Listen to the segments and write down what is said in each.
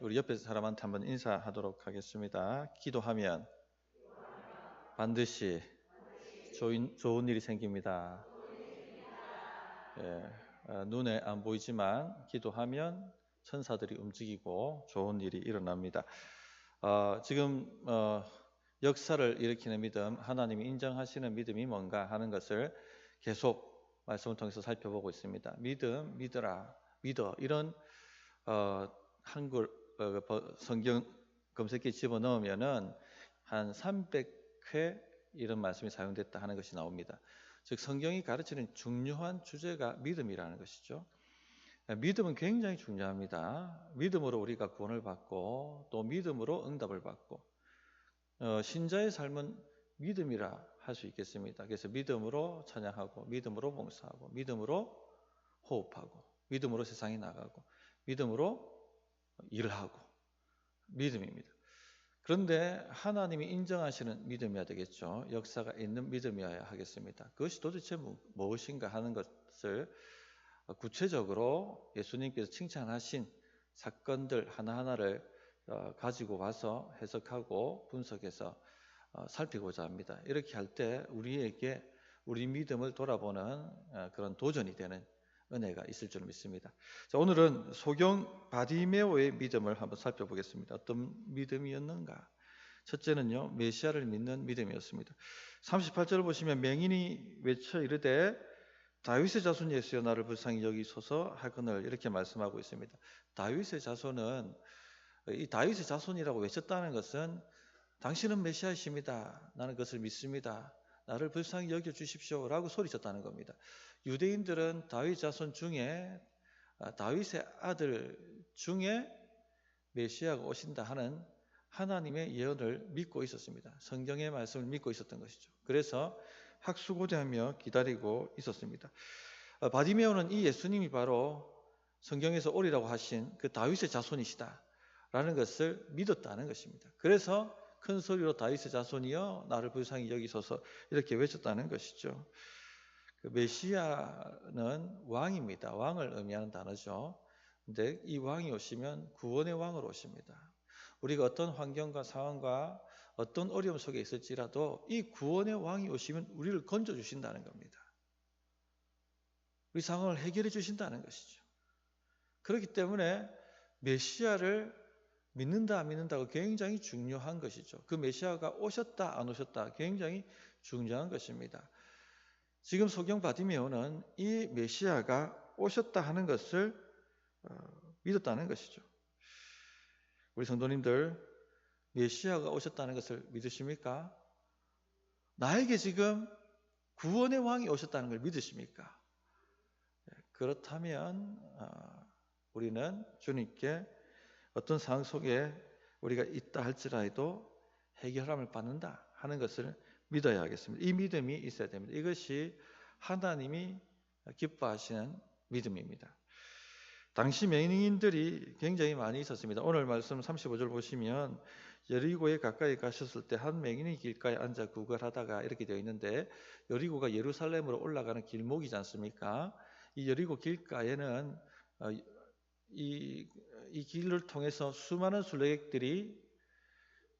우리 옆에 사람한테 한번 인사하도록 하겠습니다. 기도하면 반드시 좋은 일이 생깁니다. 눈에 안 보이지만 기도하면 천사들이 움직이고 좋은 일이 일어납니다. 지금 역사를 일으키는 믿음, 하나님이 인정하시는 믿음이 뭔가 하는 것을 계속 말씀을 통해서 살펴보고 있습니다. 믿음, 믿어라, 믿어, 이런 한글 성경 검색기에 집어넣으면은 한 300회 이런 말씀이 사용됐다 하는 것이 나옵니다. 즉 성경이 가르치는 중요한 주제가 믿음이라는 것이죠. 믿음은 굉장히 중요합니다. 믿음으로 우리가 구원을 받고 또 믿음으로 응답을 받고 신자의 삶은 믿음이라 할 수 있겠습니다. 그래서 믿음으로 찬양하고 믿음으로 봉사하고 믿음으로 호흡하고 믿음으로 세상에 나가고 믿음으로 일을 하고 믿음입니다. 그런데 하나님이 인정하시는 믿음이어야 되겠죠. 역사가 있는 믿음이어야 하겠습니다. 그것이 도대체 무엇인가 하는 것을 구체적으로 예수님께서 칭찬하신 사건들 하나하나를 가지고 와서 해석하고 분석해서 살피고자 합니다. 이렇게 할 때 우리에게 우리 믿음을 돌아보는 그런 도전이 되는 은혜가 있을 줄 믿습니다. 자, 오늘은 소경 바디메오의 믿음을 한번 살펴보겠습니다. 어떤 믿음이었는가? 첫째는요, 메시아를 믿는 믿음이었습니다. 38절을 보시면 맹인이 외쳐 이르되 다윗의 자손 예수여 나를 불쌍히 여기소서 하거늘 이렇게 말씀하고 있습니다. 다윗의 자손은 이 다윗의 자손이라고 외쳤다는 것은 당신은 메시아이십니다. 나는 그것을 믿습니다. 나를 불쌍히 여겨 주십시오 라고 소리쳤다는 겁니다. 유대인들은 다윗 자손 중에 다윗의 아들 중에 메시아가 오신다 하는 하나님의 예언을 믿고 있었습니다. 성경의 말씀을 믿고 있었던 것이죠. 그래서 학수고대하며 기다리고 있었습니다. 바디메오는 이 예수님이 바로 성경에서 오리라고 하신 그 다윗의 자손이시다 라는 것을 믿었다는 것입니다. 그래서 큰 소리로 다윗의 자손이여 나를 불쌍히 여기소서 이렇게 외쳤다는 것이죠. 그 메시아는 왕입니다. 왕을 의미하는 단어죠. 근데 이 왕이 오시면 구원의 왕으로 오십니다. 우리가 어떤 환경과 상황과 어떤 어려움 속에 있을지라도 이 구원의 왕이 오시면 우리를 건져주신다는 겁니다. 우리 상황을 해결해 주신다는 것이죠. 그렇기 때문에 메시아를 믿는다 안 믿는다가 굉장히 중요한 것이죠. 그 메시아가 오셨다 안 오셨다 굉장히 중요한 것입니다. 지금 소경 바디메오는 이 메시아가 오셨다 하는 것을 믿었다는 것이죠. 우리 성도님들 메시아가 오셨다는 것을 믿으십니까? 나에게 지금 구원의 왕이 오셨다는 걸 믿으십니까? 그렇다면 우리는 주님께 어떤 상황 속에 우리가 있다 할지라도 해결함을 받는다 하는 것을 믿어야 하겠습니다. 이 믿음이 있어야 됩니다. 이것이 하나님이 기뻐하시는 믿음입니다. 당시 맹인들이 굉장히 많이 있었습니다. 오늘 말씀 35절 보시면 여리고에 가까이 가셨을 때 한 맹인이 길가에 앉아 구걸하다가 이렇게 되어 있는데 여리고가 예루살렘으로 올라가는 길목이지 않습니까? 이 여리고 길가에는 이 길을 통해서 수많은 순례객들이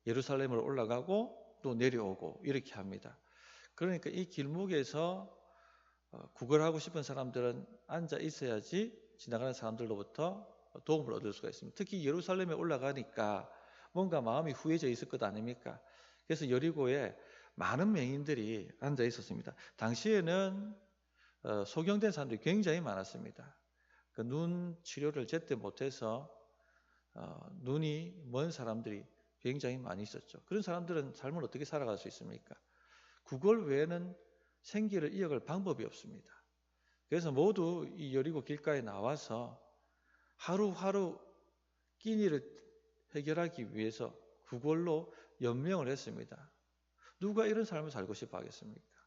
예루살렘으로 올라가고 또 내려오고 이렇게 합니다. 그러니까 이 길목에서 구걸하고 싶은 사람들은 앉아 있어야지 지나가는 사람들로부터 도움을 얻을 수가 있습니다. 특히 예루살렘에 올라가니까 뭔가 마음이 후해져 있을 것 아닙니까? 그래서 여리고에 많은 맹인들이 앉아 있었습니다. 당시에는 소경된 사람들이 굉장히 많았습니다. 그 눈 치료를 제때 못해서 눈이 먼 사람들이 굉장히 많이 있었죠. 그런 사람들은 삶을 어떻게 살아갈 수 있습니까? 구걸 외에는 생계를 이어갈 방법이 없습니다. 그래서 모두 이 여리고 길가에 나와서 하루하루 끼니를 해결하기 위해서 구걸로 연명을 했습니다. 누가 이런 삶을 살고 싶어 하겠습니까?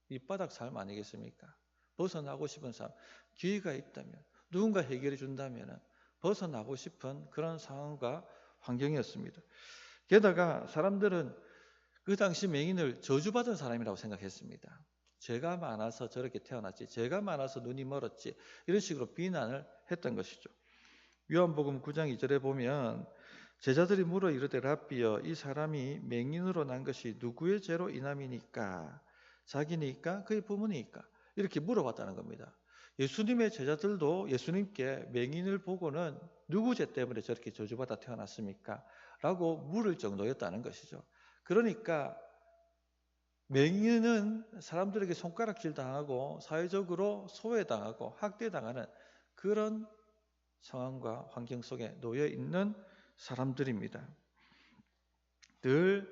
밑바닥 삶 아니겠습니까? 벗어나고 싶은 삶, 기회가 있다면 누군가 해결해 준다면 벗어나고 싶은 그런 상황과 환경이었습니다. 게다가 사람들은 그 당시 맹인을 저주받은 사람이라고 생각했습니다. 죄가 많아서 저렇게 태어났지, 죄가 많아서 눈이 멀었지, 이런 식으로 비난을 했던 것이죠. 요한복음 9장 2절에 보면 제자들이 물어 이르되 랍비여 이 사람이 맹인으로 난 것이 누구의 죄로 인함이니까? 자기니까 그의 부모니까? 이렇게 물어봤다는 겁니다. 예수님의 제자들도 예수님께 맹인을 보고는 누구 죄 때문에 저렇게 저주받아 태어났습니까? 라고 물을 정도였다는 것이죠. 그러니까 맹인은 사람들에게 손가락질 당하고 사회적으로 소외당하고 학대당하는 그런 상황과 환경 속에 놓여 있는 사람들입니다. 늘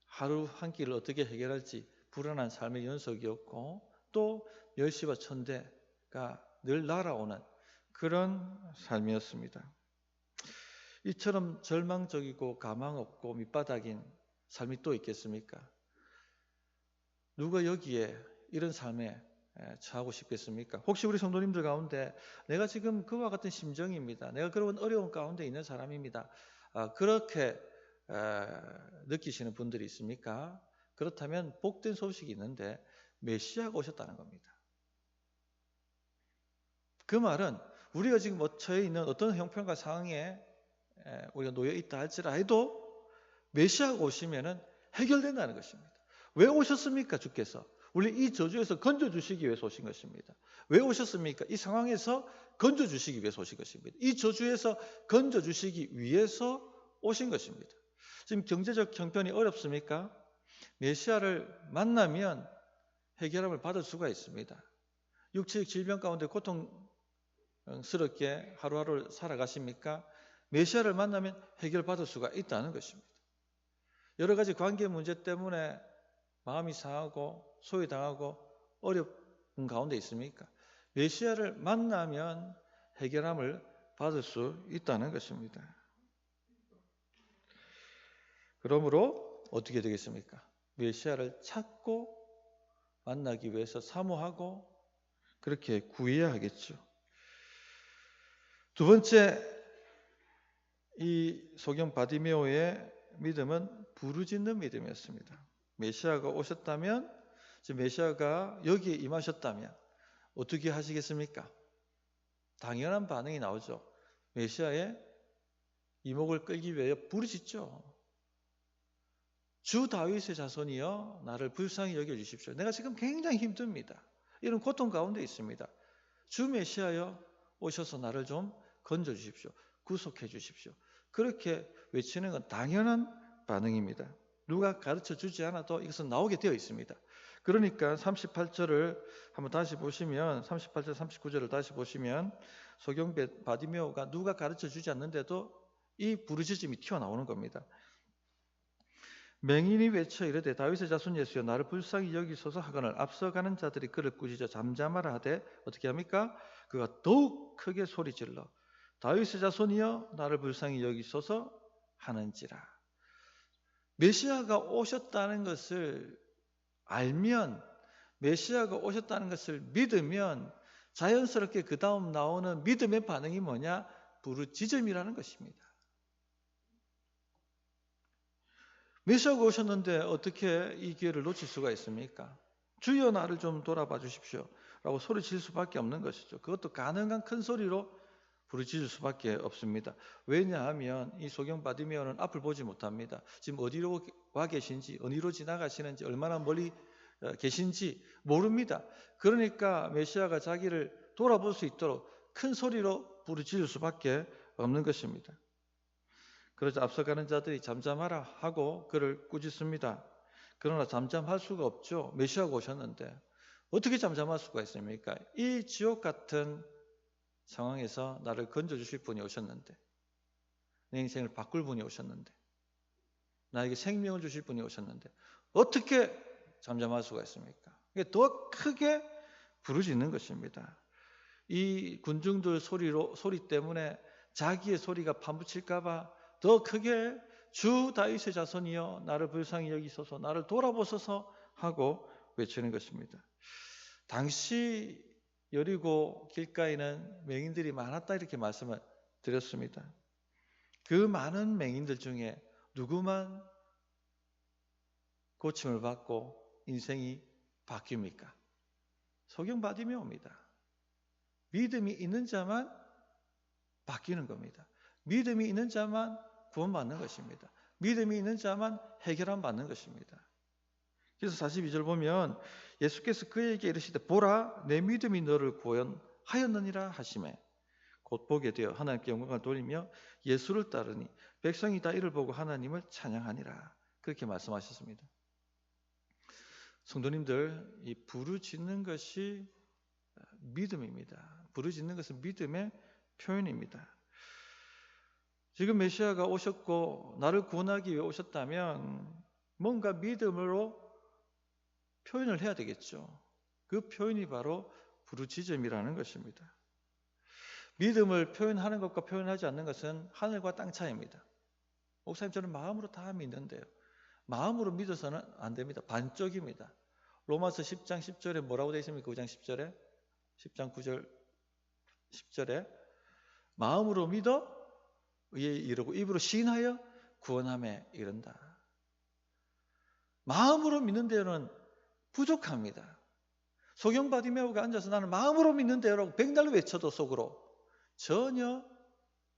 하루 한 끼를 어떻게 해결할지 불안한 삶의 연속이었고 또 멸시와 천대가 늘 날아오는 그런 삶이었습니다. 이처럼 절망적이고 가망 없고 밑바닥인 삶이 또 있겠습니까? 누가 여기에 이런 삶에 처하고 싶겠습니까? 혹시 우리 성도님들 가운데 내가 지금 그와 같은 심정입니다. 내가 그런 어려운 가운데 있는 사람입니다. 그렇게 느끼시는 분들이 있습니까? 그렇다면 복된 소식이 있는데 메시아가 오셨다는 겁니다. 그 말은 우리가 지금 처해 있는 어떤 형편과 상황에 우리가 놓여 있다 할지라도 메시아가 오시면은 해결된다는 것입니다. 왜 오셨습니까? 주께서 우리 이 저주에서 건져주시기 위해서 오신 것입니다. 왜 오셨습니까? 이 상황에서 건져주시기 위해서 오신 것입니다. 이 저주에서 건져주시기 위해서 오신 것입니다. 지금 경제적 형편이 어렵습니까? 메시아를 만나면 해결함을 받을 수가 있습니다. 육체적 질병 가운데 고통스럽게 하루하루를 살아가십니까? 메시아를 만나면 해결받을 수가 있다는 것입니다. 여러 가지 관계 문제 때문에 마음이 상하고 소외당하고 어려운 가운데 있습니까? 메시아를 만나면 해결함을 받을 수 있다는 것입니다. 그러므로 어떻게 되겠습니까? 메시아를 찾고 만나기 위해서 사모하고 그렇게 구해야 하겠죠. 두 번째, 이 소경 바디메오의 믿음은 부르짖는 믿음이었습니다. 메시아가 오셨다면, 메시아가 여기에 임하셨다면 어떻게 하시겠습니까? 당연한 반응이 나오죠. 메시아의 이목을 끌기 위해 부르짖죠. 주 다윗의 자손이여 나를 불쌍히 여겨주십시오. 내가 지금 굉장히 힘듭니다. 이런 고통 가운데 있습니다. 주 메시아여 오셔서 나를 좀 건져주십시오. 구속해 주십시오. 그렇게 외치는 건 당연한 반응입니다. 누가 가르쳐 주지 않아도 이것은 나오게 되어 있습니다. 그러니까 38절을 한번 다시 보시면 38절 39절을 다시 보시면 소경 바디메오가 누가 가르쳐 주지 않는데도 이 부르짖음이 튀어나오는 겁니다. 맹인이 외쳐 이르되 다윗의 자손 예수여 나를 불쌍히 여기소서 하거늘 앞서가는 자들이 그를 꾸짖어 잠잠하라 하되 어떻게 합니까? 그가 더욱 크게 소리질러 다윗의 자손이여 나를 불쌍히 여기소서 하는지라. 메시아가 오셨다는 것을 알면, 메시아가 오셨다는 것을 믿으면 자연스럽게 그 다음 나오는 믿음의 반응이 뭐냐? 부르짖음이라는 것입니다. 메시아가 오셨는데 어떻게 이 기회를 놓칠 수가 있습니까? 주여 나를 좀 돌아봐 주십시오 라고 소리칠 수밖에 없는 것이죠. 그것도 가능한 큰 소리로 부르짖을 수밖에 없습니다. 왜냐하면 이 소경 바디메오는 앞을 보지 못합니다. 지금 어디로 와 계신지, 어디로 지나가시는지, 얼마나 멀리 계신지 모릅니다. 그러니까 메시아가 자기를 돌아볼 수 있도록 큰 소리로 부르짖을 수밖에 없는 것입니다. 그러자 앞서가는 자들이 잠잠하라 하고 그를 꾸짖습니다. 그러나 잠잠할 수가 없죠. 메시아가 오셨는데 어떻게 잠잠할 수가 있습니까? 이 지옥 같은 상황에서 나를 건져주실 분이 오셨는데, 내 인생을 바꿀 분이 오셨는데, 나에게 생명을 주실 분이 오셨는데 어떻게 잠잠할 수가 있습니까? 더 크게 부르짖는 것입니다. 이 군중들 소리 때문에 자기의 소리가 파묻힐까 봐 더 크게 주 다윗의 자손이여 나를 불쌍히 여기소서 나를 돌아보소서 하고 외치는 것입니다. 당시 여리고 길가에는 맹인들이 많았다 이렇게 말씀을 드렸습니다. 그 많은 맹인들 중에 누구만 고침을 받고 인생이 바뀝니까? 소경 바디메오입니다. 믿음이 있는 자만 바뀌는 겁니다. 믿음이 있는 자만 구원받는 것입니다. 믿음이 있는 자만 해결함 받는 것입니다. 그래서 42절 보면 예수께서 그에게 이르시되 보라 내 믿음이 너를 구원하였느니라 하시매 곧 보게 되어 하나님께 영광을 돌리며 예수를 따르니 백성이 다 이를 보고 하나님을 찬양하니라. 그렇게 말씀하셨습니다. 성도님들, 이 부르짖는 것이 믿음입니다. 부르짖는 것은 믿음의 표현입니다. 지금 메시아가 오셨고 나를 구원하기 위해 오셨다면 뭔가 믿음으로 표현을 해야 되겠죠. 그 표현이 바로 부르짖음이라는 것입니다. 믿음을 표현하는 것과 표현하지 않는 것은 하늘과 땅 차이입니다. 목사님, 저는 마음으로 다 믿는데요. 마음으로 믿어서는 안 됩니다. 반쪽입니다. 로마서 10장 10절에 뭐라고 되어 있습니까? 9장 10절에 10장 9절 10절에 마음으로 믿어 의에 이르고 입으로 시인하여 구원함에 이른다. 마음으로 믿는 데는 부족합니다. 소경 바디메오가 앉아서 나는 마음으로 믿는데요라고 백날 외쳐도 속으로 전혀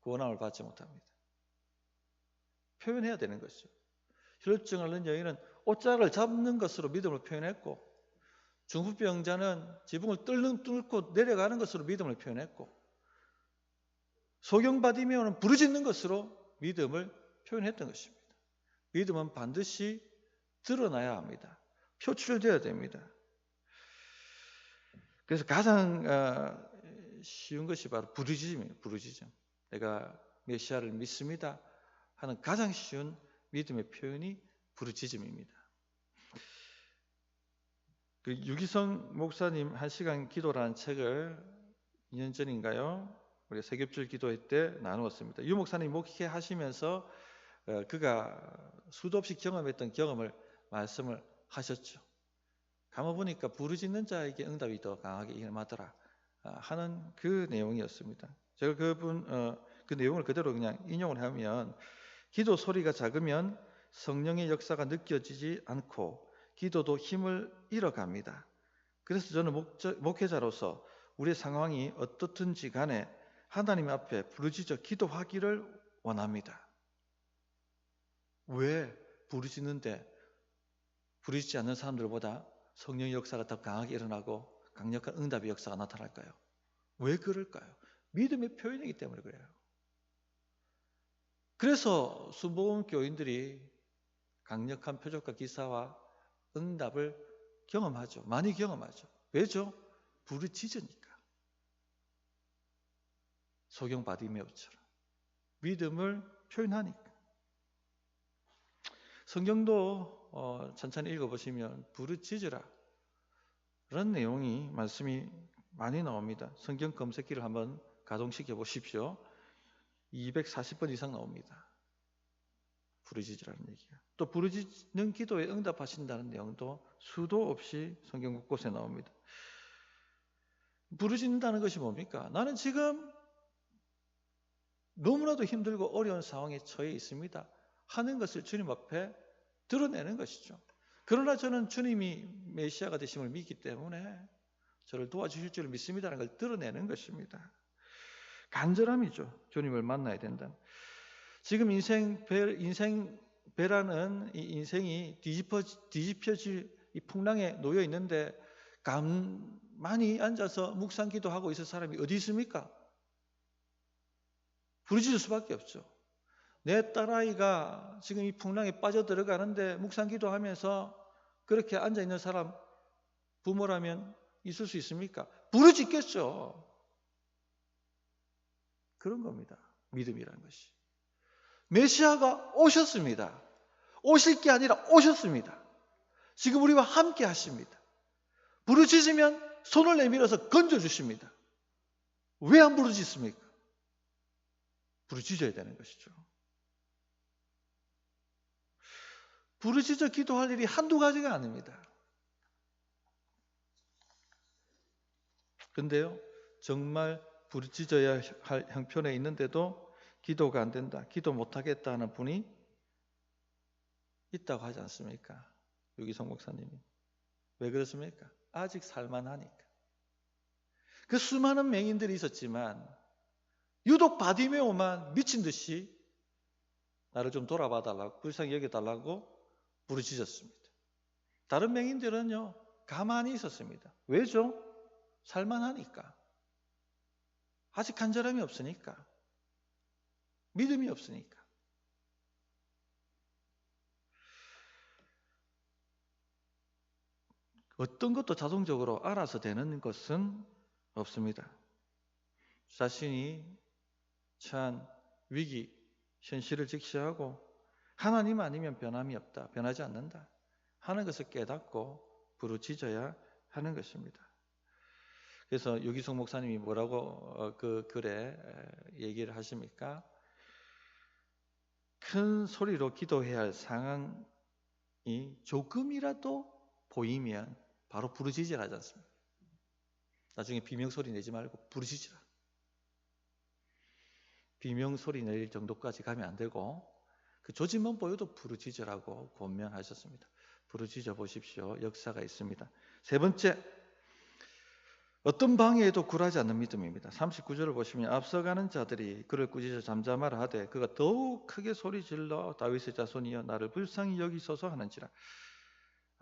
구원함을 받지 못합니다. 표현해야 되는 것이죠. 혈루증을 앓는 여인은 옷자락을 잡는 것으로 믿음을 표현했고, 중풍병자는 지붕을 뚫고 내려가는 것으로 믿음을 표현했고, 소경 바디메오는 부르짖는 것으로 믿음을 표현했던 것입니다. 믿음은 반드시 드러나야 합니다. 표출되어야 됩니다. 그래서 가장 쉬운 것이 바로 부르짖음이에요. 부르짖음. 내가 메시아를 믿습니다 하는 가장 쉬운 믿음의 표현이 부르짖음입니다. 그 유기성 목사님 1시간 기도라는 책을 2년 전인가요? 우리 세겹줄 기도회 때 나누었습니다. 유 목사님 목회하시면서 그가 수도 없이 경험했던 경험을 말씀을 하셨죠. 가만보니까 부르짖는 자에게 응답이 더 강하게 임하더라 하는 그 내용이었습니다. 제가 그 내용을 그대로 그냥 인용을 하면, 기도 소리가 작으면 성령의 역사가 느껴지지 않고 기도도 힘을 잃어갑니다. 그래서 저는 목회자로서 우리의 상황이 어떻든지 간에 하나님 앞에 부르짖어 기도하기를 원합니다. 왜 부르짖는데 부르짖지 않는 사람들보다 성령의 역사가 더 강하게 일어나고 강력한 응답의 역사가 나타날까요? 왜 그럴까요? 믿음의 표현이기 때문에 그래요. 그래서 순복음 교인들이 강력한 표적과 기사와 응답을 경험하죠. 많이 경험하죠. 왜죠? 부르짖으니까. 소경 바디메오처럼 믿음을 표현하니까. 성경도 천천히 읽어보시면 부르짖으라 그런 내용이 말씀이 많이 나옵니다. 성경 검색기를 한번 가동시켜 보십시오. 240번 이상 나옵니다. 부르짖으라는 얘기가. 또 부르짖는 기도에 응답하신다는 내용도 수도 없이 성경 곳곳에 나옵니다. 부르짖는다는 것이 뭡니까? 나는 지금 너무나도 힘들고 어려운 상황에 처해 있습니다 하는 것을 주님 앞에 드러내는 것이죠. 그러나 저는 주님이 메시아가 되심을 믿기 때문에 저를 도와주실 줄 믿습니다라는 걸 드러내는 것입니다. 간절함이죠. 주님을 만나야 된다. 지금 인생 배라는 이 인생이 뒤집혀질 이 풍랑에 놓여 있는데 가만히 앉아서 묵상기도 하고 있을 사람이 어디 있습니까? 부르짖을 수밖에 없죠. 내 딸아이가 지금 이 풍랑에 빠져들어가는데 묵상기도 하면서 그렇게 앉아있는 사람 부모라면 있을 수 있습니까? 부르짖겠죠. 그런 겁니다. 믿음이라는 것이. 메시아가 오셨습니다. 오실 게 아니라 오셨습니다. 지금 우리와 함께 하십니다. 부르짖으면 손을 내밀어서 건져주십니다. 왜 안 부르짖습니까? 부르짖어야 되는 것이죠. 부르짖어 기도할 일이 한두 가지가 아닙니다. 근데요, 정말 부르짖어야 할 형편에 있는데도 기도가 안 된다, 기도 못하겠다 하는 분이 있다고 하지 않습니까? 유기성 목사님이. 왜 그렇습니까? 아직 살만하니까. 그 수많은 맹인들이 있었지만 유독 바디메오만 미친 듯이 나를 좀 돌아봐 달라고, 불쌍히 여겨달라고 부르짖었습니다. 다른 맹인들은요, 가만히 있었습니다. 왜죠? 살만하니까. 아직 간절함이 없으니까. 믿음이 없으니까. 어떤 것도 자동적으로 알아서 되는 것은 없습니다. 자신이 처한 위기, 현실을 직시하고 하나님 아니면 변함이 없다, 변하지 않는다 하는 것을 깨닫고 부르짖어야 하는 것입니다. 그래서 유기성 목사님이 뭐라고 그 글에 얘기를 하십니까? 큰 소리로 기도해야 할 상황이 조금이라도 보이면 바로 부르짖으라 하지 않습니까? 나중에 비명소리 내지 말고 부르짖으라. 비명소리 낼 정도까지 가면 안 되고 그 조짐만 보여도 부르짖으라고 권면하셨습니다. 부르짖어 보십시오. 역사가 있습니다. 세 번째, 어떤 방해에도 굴하지 않는 믿음입니다. 39절을 보시면 앞서가는 자들이 그를 꾸짖어 잠잠하라 하되 그가 더욱 크게 소리질러 다윗의 자손이여 나를 불쌍히 여기소서 하는지라.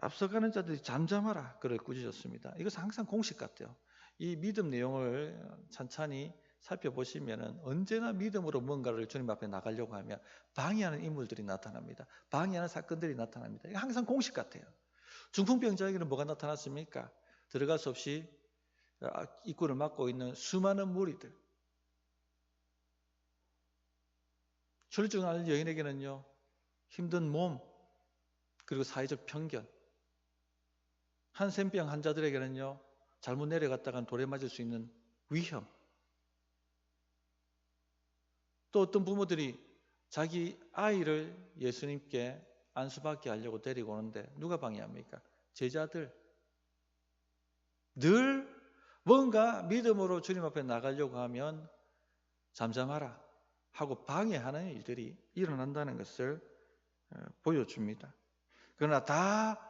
앞서가는 자들이 잠잠하라 그를 꾸짖었습니다. 이것은 항상 공식 같아요. 이 믿음 내용을 찬찬히 살펴보시면 언제나 믿음으로 뭔가를 주님 앞에 나가려고 하면 방해하는 인물들이 나타납니다. 방해하는 사건들이 나타납니다. 이거 항상 공식 같아요. 중풍병자에게는 뭐가 나타났습니까? 들어갈 수 없이 입구를 막고 있는 수많은 무리들. 출중한 여인에게는요, 힘든 몸, 그리고 사회적 편견. 한센병 환자들에게는요, 잘못 내려갔다간 돌에 맞을 수 있는 위험. 또 어떤 부모들이 자기 아이를 예수님께 안수받게 하려고 데리고 오는데 누가 방해합니까? 제자들. 늘 뭔가 믿음으로 주님 앞에 나가려고 하면 잠잠하라 하고 방해하는 일들이 일어난다는 것을 보여줍니다. 그러나 다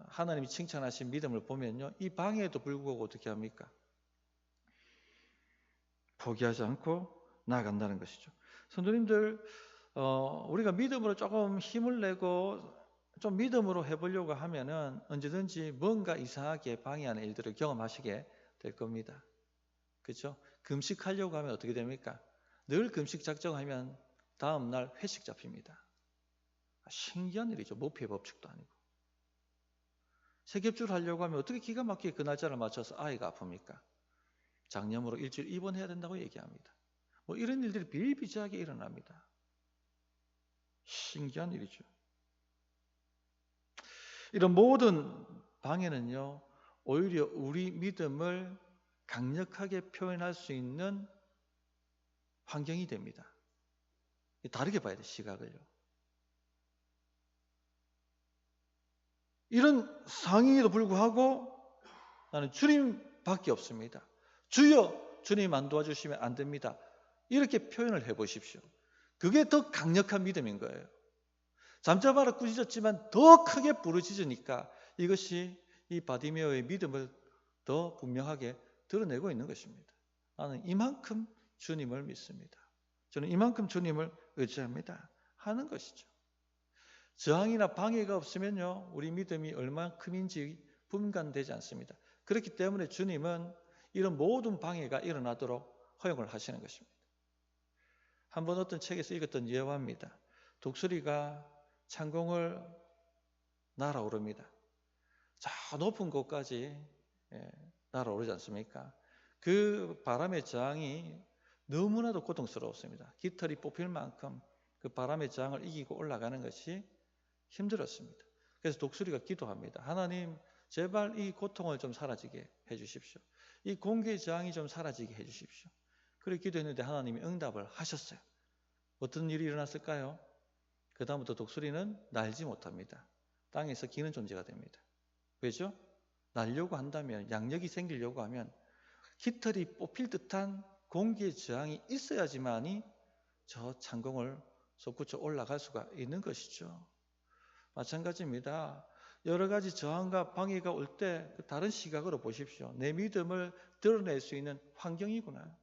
하나님이 칭찬하신 믿음을 보면요, 이 방해에도 불구하고 어떻게 합니까? 포기하지 않고 나아간다는 것이죠. 성도님들, 우리가 믿음으로 조금 힘을 내고 좀 믿음으로 해보려고 하면은 언제든지 뭔가 이상하게 방해하는 일들을 경험하시게 될 겁니다. 그렇죠? 금식하려고 하면 어떻게 됩니까? 늘 금식 작정하면 다음 날 회식 잡힙니다. 신기한 일이죠. 모피의 법칙도 아니고. 세겹줄 하려고 하면 어떻게 기가 막히게 그 날짜를 맞춰서 아이가 아픕니까? 장염으로 일주일 입원해야 된다고 얘기합니다. 뭐 이런 일들이 비일비재하게 일어납니다. 신기한 일이죠. 이런 모든 방해는요, 오히려 우리 믿음을 강력하게 표현할 수 있는 환경이 됩니다. 다르게 봐야 돼, 시각을요. 이런 상황에도 불구하고 나는 주님밖에 없습니다. 주여, 주님 안 도와주시면 안 됩니다. 이렇게 표현을 해보십시오. 그게 더 강력한 믿음인 거예요. 잠잠하라 꾸짖었지만 더 크게 부르짖으니까 이것이 이 바디메오의 믿음을 더 분명하게 드러내고 있는 것입니다. 나는 이만큼 주님을 믿습니다. 저는 이만큼 주님을 의지합니다. 하는 것이죠. 저항이나 방해가 없으면요, 우리 믿음이 얼마큼인지 분간되지 않습니다. 그렇기 때문에 주님은 이런 모든 방해가 일어나도록 허용을 하시는 것입니다. 한번 어떤 책에서 읽었던 예화입니다. 독수리가 창공을 날아오릅니다. 저 높은 곳까지 날아오르지 않습니까? 그 바람의 저항이 너무나도 고통스러웠습니다. 깃털이 뽑힐 만큼 그 바람의 저항을 이기고 올라가는 것이 힘들었습니다. 그래서 독수리가 기도합니다. 하나님, 제발 이 고통을 좀 사라지게 해주십시오. 이 공기의 저항이 좀 사라지게 해주십시오. 그렇게 기도했는데 하나님이 응답을 하셨어요. 어떤 일이 일어났을까요? 그 다음부터 독수리는 날지 못합니다. 땅에서 기는 존재가 됩니다. 왜죠? 날려고 한다면, 양력이 생기려고 하면 깃털이 뽑힐 듯한 공기의 저항이 있어야지만이 저 창공을 솟구쳐 올라갈 수가 있는 것이죠. 마찬가지입니다. 여러 가지 저항과 방해가 올 때 다른 시각으로 보십시오. 내 믿음을 드러낼 수 있는 환경이구나.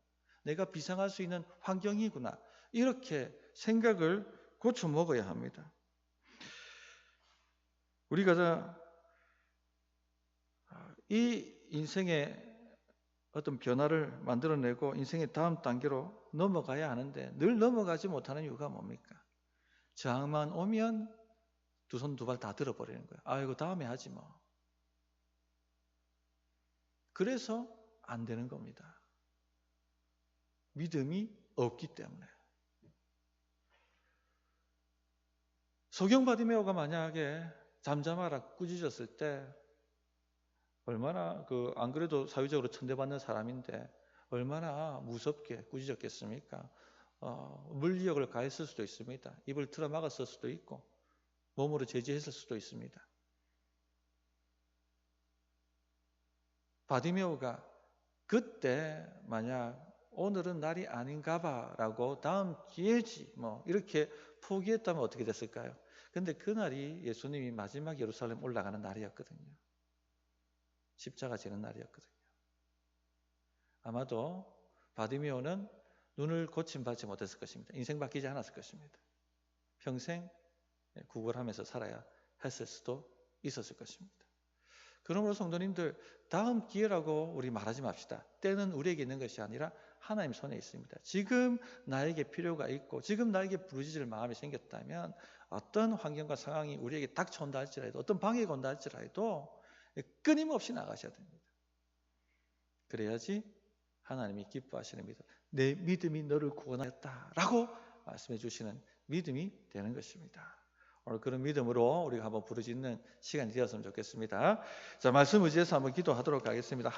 내가 비상할 수 있는 환경이구나. 이렇게 생각을 고쳐 먹어야 합니다. 우리가 이 인생의 어떤 변화를 만들어내고 인생의 다음 단계로 넘어가야 하는데 늘 넘어가지 못하는 이유가 뭡니까? 저항만 오면 두 손 두 발 다 들어버리는 거예요. 아이고 다음에 하지 뭐. 그래서 안 되는 겁니다. 믿음이 없기 때문에. 소경 바디메오가 만약에 잠잠하라 꾸짖었을 때 얼마나 안 그래도 사회적으로 천대받는 사람인데 얼마나 무섭게 꾸짖었겠습니까? 물리력을 가했을 수도 있습니다. 입을 틀어막았을 수도 있고 몸으로 제지했을 수도 있습니다. 바디메오가 그때 만약 오늘은 날이 아닌가 봐라고 다음 기회지 뭐 이렇게 포기했다면 어떻게 됐을까요? 근데 그날이 예수님이 마지막 예루살렘 올라가는 날이었거든요. 십자가 지는 날이었거든요. 아마도 바디메오는 눈을 고침받지 못했을 것입니다. 인생 바뀌지 않았을 것입니다. 평생 구걸하면서 살아야 했을 수도 있었을 것입니다. 그러므로 성도님들 다음 기회라고 우리 말하지 맙시다. 때는 우리에게 있는 것이 아니라 하나님 손에 있습니다. 지금 나에게 필요가 있고 지금 나에게 부르짖을 마음이 생겼다면 어떤 환경과 상황이 우리에게 닥쳐온다 할지라도 어떤 방해가 온다 할지라도 끊임없이 나가셔야 됩니다. 그래야지 하나님이 기뻐하시는 믿음, 내 믿음이 너를 구원하였다라고 말씀해 주시는 믿음이 되는 것입니다. 오늘 그런 믿음으로 우리가 한번 부르짖는 시간이 되었으면 좋겠습니다. 자, 말씀 의지해서 한번 기도하도록 하겠습니다.